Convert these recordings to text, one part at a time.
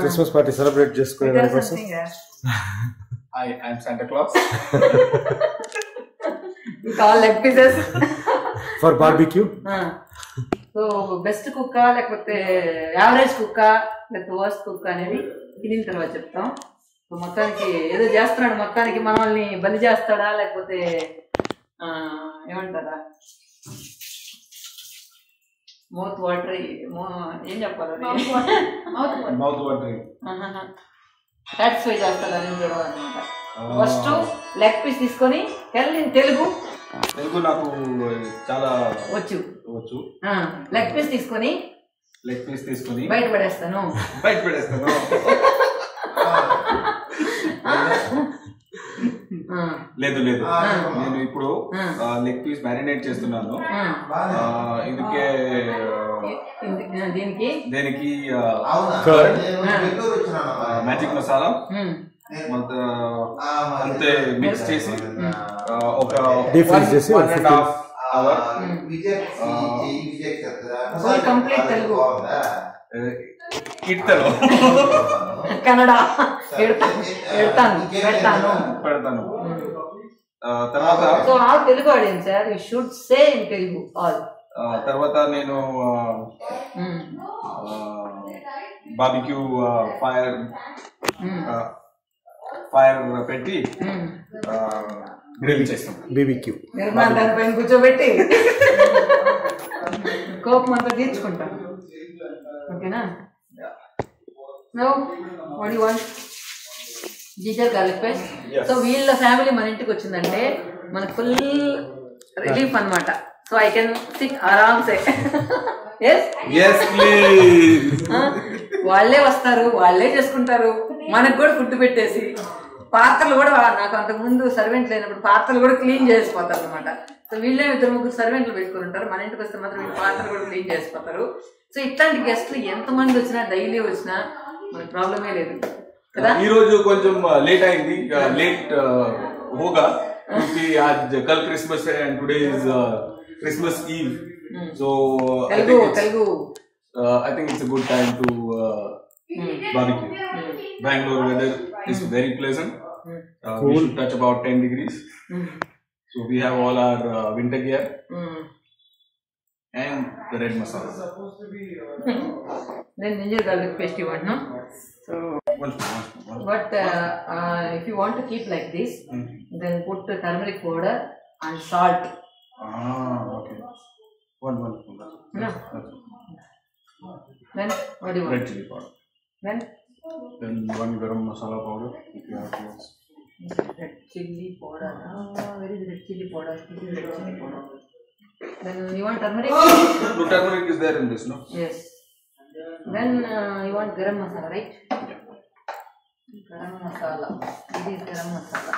Christmas party celebrate చేసుకునే దానికోసం. Hi, I'm Santa Claus. With all leg pieces. For barbecue. So best కుక్క లేకపోతే average కుక్క లేకపోతే వర్స్ట్ కుక్క అనేది తినిన తర్వాత చెప్తాం. సో మొత్తానికి ఏదో చేస్తున్నాడు, మొత్తానికి మనల్ని బలి చేస్తాడా లేకపోతే ఏమంటారా మౌత్ వాటరీ ఏం చెప్పాలి Mouth watering. సాటిస్ఫై చేస్తాడా అని చూడడం అనమాట. ఫస్ట్ లెగ్ పీస్ తీసుకొని తెలుగు నాకు చాలా వచ్చు. లెగ్ పీస్ తీసుకొని బయట పడేస్తాను. లేదు నేను ఇప్పుడు లెగ్ పీస్ మ్యారినేట్ చేస్తున్నాను. దీనికి మ్యాజిక్ మసాలా అంతే మిక్స్ చేసి ఒక 1.5 hour కంప్లీట్ తెలుగు ఇడతాను కన్నడ పెడతాను. తర్వాత so all Telugu audience sir you should say in Telugu all. తర్వాత నేను బార్బిక్యూ ఫైర్ పెట్టి గ్రిల్ చేస్తాం. బీబీక్యూ దానిపైన కూర్చోబెట్టి కోపం అంతా తీర్చుకుంటాం. ఓకేనా? No what you want? Ginger garlic paste. So వీళ్ళ ఫ్యామిలీ మన ఇంటికి వచ్చిందంటే మనకు ఫుల్ రిలీఫ్ అన్నమాట. సో ఐ కెన్ సిట్ ఆరామ్సే. వాళ్ళే వస్తారు, వాళ్ళే చేసుకుంటారు, మనకు కూడా ఫుడ్ పెట్టేసి పాత్రలు కూడా నాకు అంతకు ముందు సర్వెంట్ లేనప్పుడు పాత్రలు కూడా క్లీన్ చేసిపోతారు అనమాట. సో వీళ్ళే 2-3 సర్వెంట్లు పెట్టుకుని ఉంటారు. మన ఇంటికి వస్తే మాత్రం వీళ్ళు పాత్రలు కూడా క్లీన్ చేసిపోతారు. సో ఇట్లాంటి గెస్ట్లు ఎంతమంది వచ్చినా డైలీ వచ్చినా మనకు ప్రాబ్లమే లేదు కదా. ఈ రోజు కొంచెం లేట్ అయింది, లేట్ హోగా क्योंकि आज कल क्रिसमस है and today is Christmas Eve. So I think it's a good time to barbecue. Bangalore weather is very pleasant. We should touch about 10 degrees. So we have all our winter gear and the red masala. Then ginger garlic paste you want, no? So but if you want to keep like this, then put turmeric powder and salt. Okay. One. No. Then what do you want? Red chili powder. Then 1 garam masala powder if you have to. Red chili powder. Where is red chili powder? This is red chili powder. Then you want turmeric? No, turmeric is there in this, no? Yes. Then you want garam masala, right? Yeah. Garam masala. This is garam masala.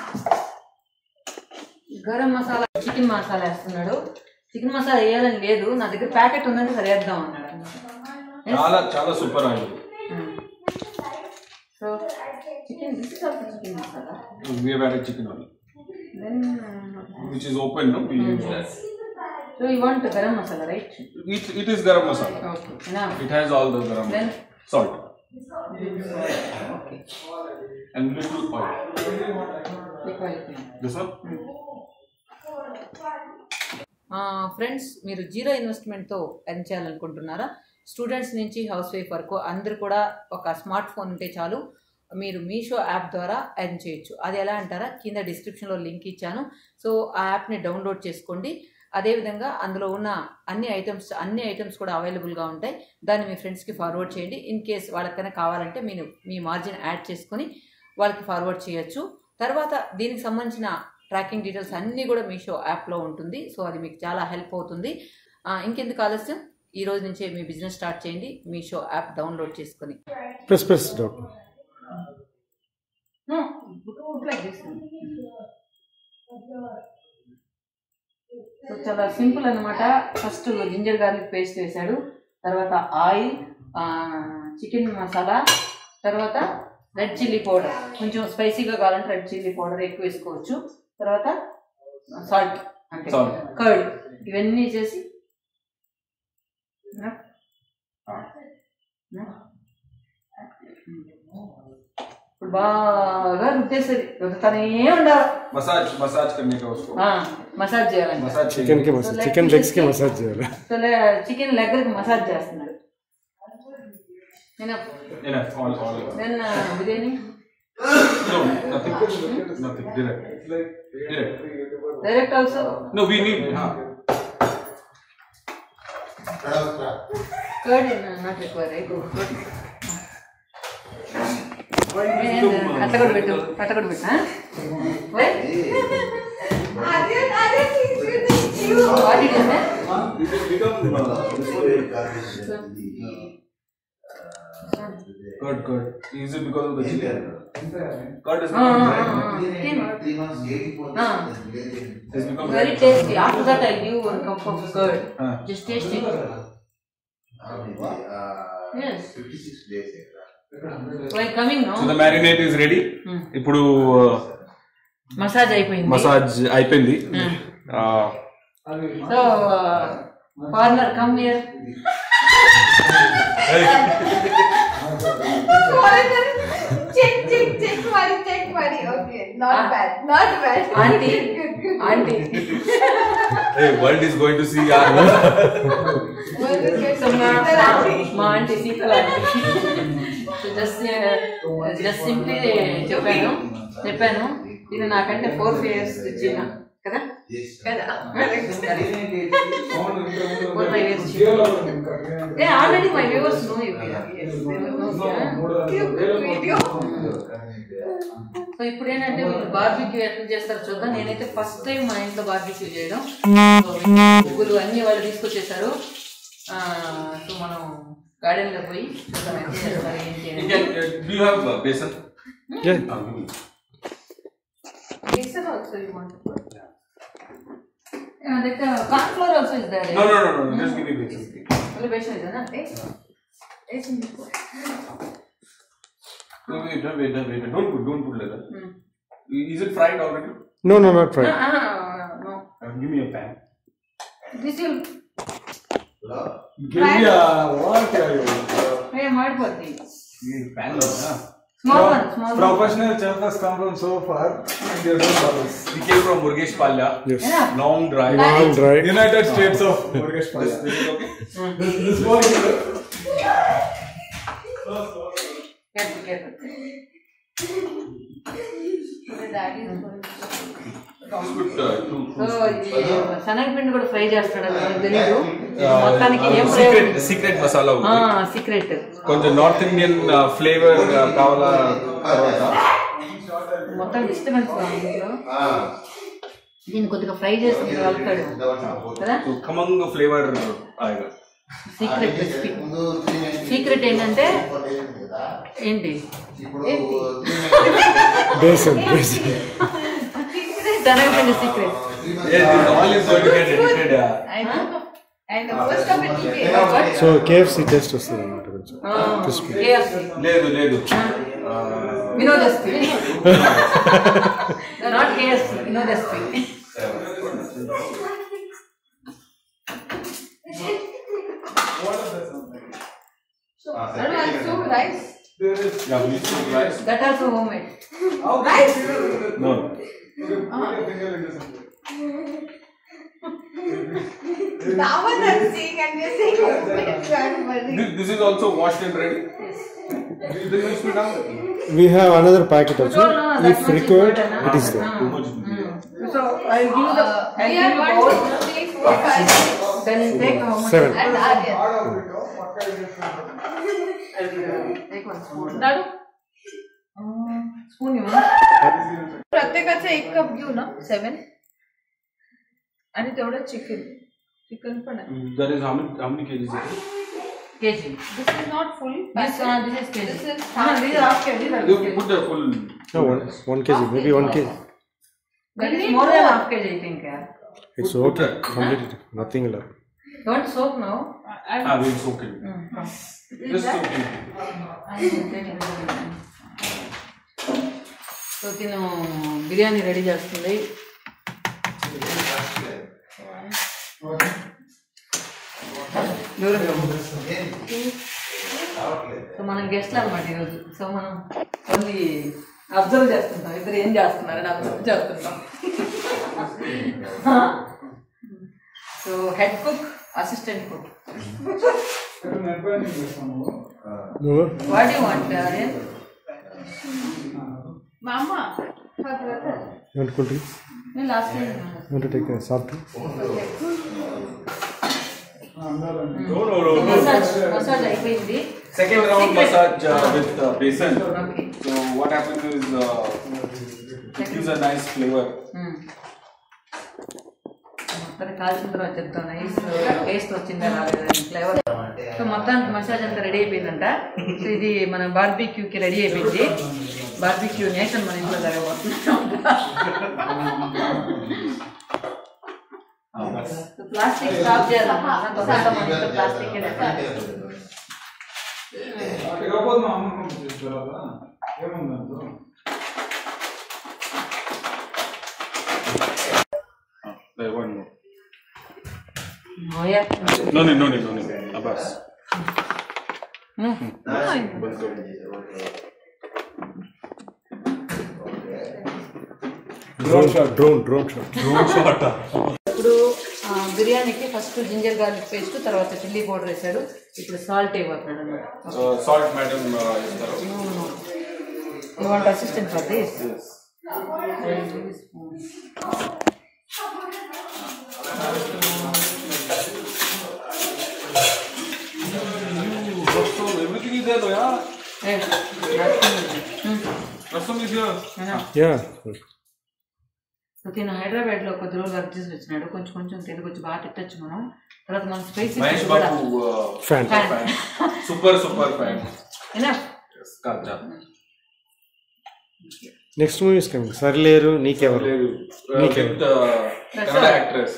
Garam masala. Chicken masala వేస్తున్నాడు. Chicken masala వేయాలని లేదు, నా దగ్గర packet ఉందని సరిచేద్దాం అన్నాడు. చాలా super oil. So chicken this is also chicken masala. We have added chicken oil. Then which is open, no? We use that. So you want garam masala, right? It is garam masala. Okay. Enough. It has all the garam. Then salt. Okay. And little oil. This one? Friends, మీరు zero ఇన్వెస్ట్మెంట్తో earn చేయాలనుకుంటున్నారా? Students నుంచి house wife వరకు అందరూ కూడా ఒక smart phone ఉంటే చాలు, మీరు మీషో యాప్ ద్వారా ఎర్న్ చేయొచ్చు. అది ఎలా అంటారా? కింద డిస్క్రిప్షన్లో లింక్ ఇచ్చాను. సో ఆ యాప్ని డౌన్లోడ్ చేసుకోండి. అదేవిధంగా అందులో ఉన్న అన్ని ఐటమ్స్ కూడా అవైలబుల్గా ఉంటాయి. దాన్ని మీ ఫ్రెండ్స్కి ఫార్వర్డ్ చేయండి. ఇన్ కేస్ వాళ్ళకైనా కావాలంటే మీరు మీ మార్జిన్ యాడ్ చేసుకొని వాళ్ళకి ఫార్వర్డ్ చేయొచ్చు. తర్వాత దీనికి సంబంధించిన ట్రాకింగ్ డీటెయిల్స్ అన్నీ కూడా మీషో యాప్లో ఉంటుంది. సో అది మీకు చాలా హెల్ప్ అవుతుంది. ఇంకెందుకు ఆలస్యం, ఈ రోజు నుంచే మీ బిజినెస్ స్టార్ట్ చేయండి మీషో యాప్ డౌన్లోడ్ చేసుకొని. సో చాలా సింపుల్ అనమాట. ఫస్ట్ జింజర్ గార్లిక్ పేస్ట్ వేసాడు, తర్వాత ఆయిల్, చికెన్ మసాలా, తర్వాత రెడ్ చిల్లీ పౌడర్, కొంచెం స్పైసీగా కావాలంటే రెడ్ చిల్లీ పౌడర్ ఎక్కువ వేసుకోవచ్చు, తర్వాత సాల్ట్ అంటే కర్డ్, ఇవన్నీ చేసి బాగా రుద్దేసేది రుద్దుతానే ఉండాలి मसाज करने का उसको మసాజ్ చేయాలండి मसाज చికెన్ కి మసాజ్ చికెన్ లెగ్స్ కి మసాజ్ చేయాలి సో చికెన్ లెగ్ మసాజ్ చేస్తున్నాడు నేను biryani no nothing direct also no we need curd not required అట్లా కూడా పెట్టు why what did you say curd is it because of the chili curd is not dry it's become very tasty after that I give 1 cup of curd just taste it yes 56 days why coming no so the marinade is ready ఇప్పుడు massage అయిపోయింది so partner come here check money okay not bad auntie hey world is going to see our so ma auntie Seetala so just simply చెప్పాను ఇది నాకంటే 4 years చిన్న కదా already my viewers know you so ఇప్పుడు ఏంటంటే వీళ్ళు barbecue ఎట్లా చేస్తారో చూద్దాం నేనైతే ఫస్ట్ టైం మా ఇంట్లో బార్బిక్యూ చేయడం పువ్వులు అన్ని వాళ్ళు తీసుకొచ్చేసారు సో మనం గార్డెన్ లో పోయి చూద్దాం ఎంత చేస్తారు besan also you want to put that corn flour also is there no just give me besan only besan is na wait don't put like that is it fried already no not fried no give me a pan this will give me a what are you hey madipoti pan small one professional chef has come from so far and they don't bubbles we came from Murgesh Palya yes long drive United States of Murgesh Palya this is okay this one careful శనగపిండి కూడా fry చేస్తాడు నాకు తెలీదు మొత్తానికి ఏం secret masala secret కొంచెం north Indian flavour కావాలా మొత్తం డిస్టర్బెన్స్ దీన్ని కొద్దిగా ఫ్రై చేసి కలుపుతాడు కదా ఖమంగ్ ఫ్లేవర్ ఆయేగా సీక్రెట్ రెసిపీ సీక్రెట్ ఏంటంటే ఏంటి బేసన్ శనగపిండి సీక్రెట్ సో KFC టేస్ట్ వస్తుంది అన్నమాట కొంచెం లేదు వినోదస్పి నాట్ KFC వినోదస్పి rice that also homemade rice no now what I'm seeing and you're saying this is also washed and ready we have another packet also if required it is there so I'll give the we have 1 2 3 4 5 then take how much 7 and Aryan take 1 spoon dadu spoon you प्रत्येकाचा 1 cup घेऊ ना 7 आणि तेवढं chicken पण आहे that is how many kgs kg this is not full this is kg this is this is half kg you put the full no 1 kg maybe 1 kg that is more than half kg I think yeah it's okay completely nothing left don't soak now we'll soak it just soak it so తిను biryani ready చేస్తుంది so మనం గెస్ట్లు అనమాట ఈరోజు. So మనం only observe చేస్తుంటాం, ఇద్దరు ఏం చేస్తున్నారని అబ్జర్వ్ చేస్తుంటాం. So head cook, assistant cook. What you want Aryan? Mama, her brother. You want cold drink? No, last time. You want to take a soft drink? Massage అయిపోయింది. Second round massage with basin. Okay. So what happens is it gives a nice flavor. మొత్తం కాల్చిన తర్వాత చెప్తాం nice taste వచ్చిందా రాలేదని flavour. So మొత్తానికి massage అంతా ready అయిపోయిందంట. సో ఇది మన బార్బీక్యూకి రెడీ అయిపోయింది. బార్బీక్యూ నేషన్ మన ఇంట్లో జరగబోతున్నాం. ప్లాస్టిక్ స్టాప్ చేయాలన్నమాట. తొందరగా మన ఇంట్లో plastic One more. Oh yeah. No need. Abbas. Drone shot. ఇప్పుడు బిర్యానీకి ఫస్ట్ జింజర్ గార్లిక్ పేస్ట్, తర్వాత చిల్లీ పౌడర్ వేసాడు. ఇప్పుడు సాల్ట్ అయిపోతున్నాడు అన్నమాట. Salt, madam. You want assistant for this? Yes. Everything is there, yeah. Rasam is here. Yeah. So తిను హైదరాబాద్ లో కొద్ది రోజులు వర్క్ చేసి వచ్చినాడు. కొంచెం తెలుగు వచ్చి బాగా తిట్టచ్చు మనం. తర్వాత మనం spicy Mahesh Babu, Fan. super fan. Enough. Yes, Kaja. Next movie is coming. Sarleru, Neekevaru. With Kannada actress.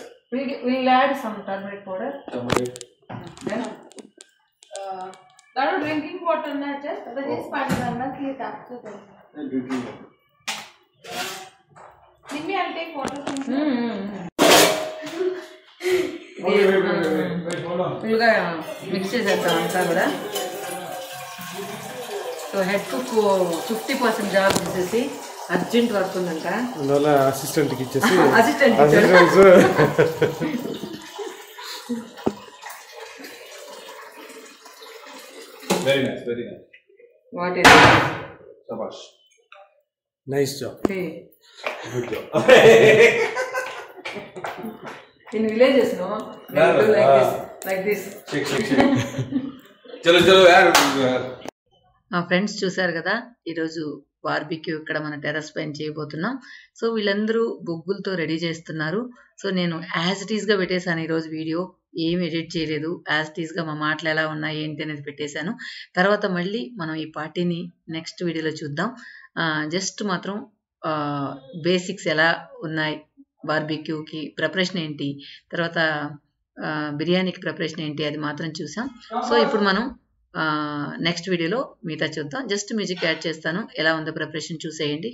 We'll add some turmeric powder. Then That drinking water na just but this part is not clean up to them. Maybe I'll take water from ఫుల్గా mix చేసేద్దాం అంతా కూడా. So head cook 50% job చేసేసి urgent work ఉందంట. అందువల్ల అసిస్టెంట్కి ఇచ్చేసి assistant Very nice. What is Shabash. Nice job. Good job. In villages no like this. Shake. చలో యార్. ఫ్రెండ్స్ చూసారు కదా, ఈరోజు బార్బిక్యూ ఇక్కడ మన టెర్రస్ పైన చేయబోతున్నాం. సో వీళ్ళందరూ బొగ్గులతో రెడీ చేస్తున్నారు. సో నేను యాజ్ ఇట్ ఈస్గా పెట్టేశాను ఈరోజు వీడియో, ఏం ఎడిట్ చేయలేదు. యాజ్ ఇట్ ఈస్గా మా మాటలు ఎలా ఉన్నాయి ఏంటి అనేది పెట్టేశాను. తర్వాత మళ్ళీ మనం ఈ పార్టీని నెక్స్ట్ వీడియోలో చూద్దాం. జస్ట్ మాత్రం బేసిక్స్ ఎలా ఉన్నాయి, బార్బిక్యూకి ప్రిపరేషన్ ఏంటి, తర్వాత బిర్యానీకి ప్రిపరేషన్ ఏంటి, అది మాత్రం చూసాం. సో ఇప్పుడు మనం నెక్స్ట్ వీడియోలో మిగతా చూద్దాం. జస్ట్ మ్యూజిక్ యాడ్ చేస్తాను, ఎలా ఉందో ప్రిపరేషన్ చూసేయండి.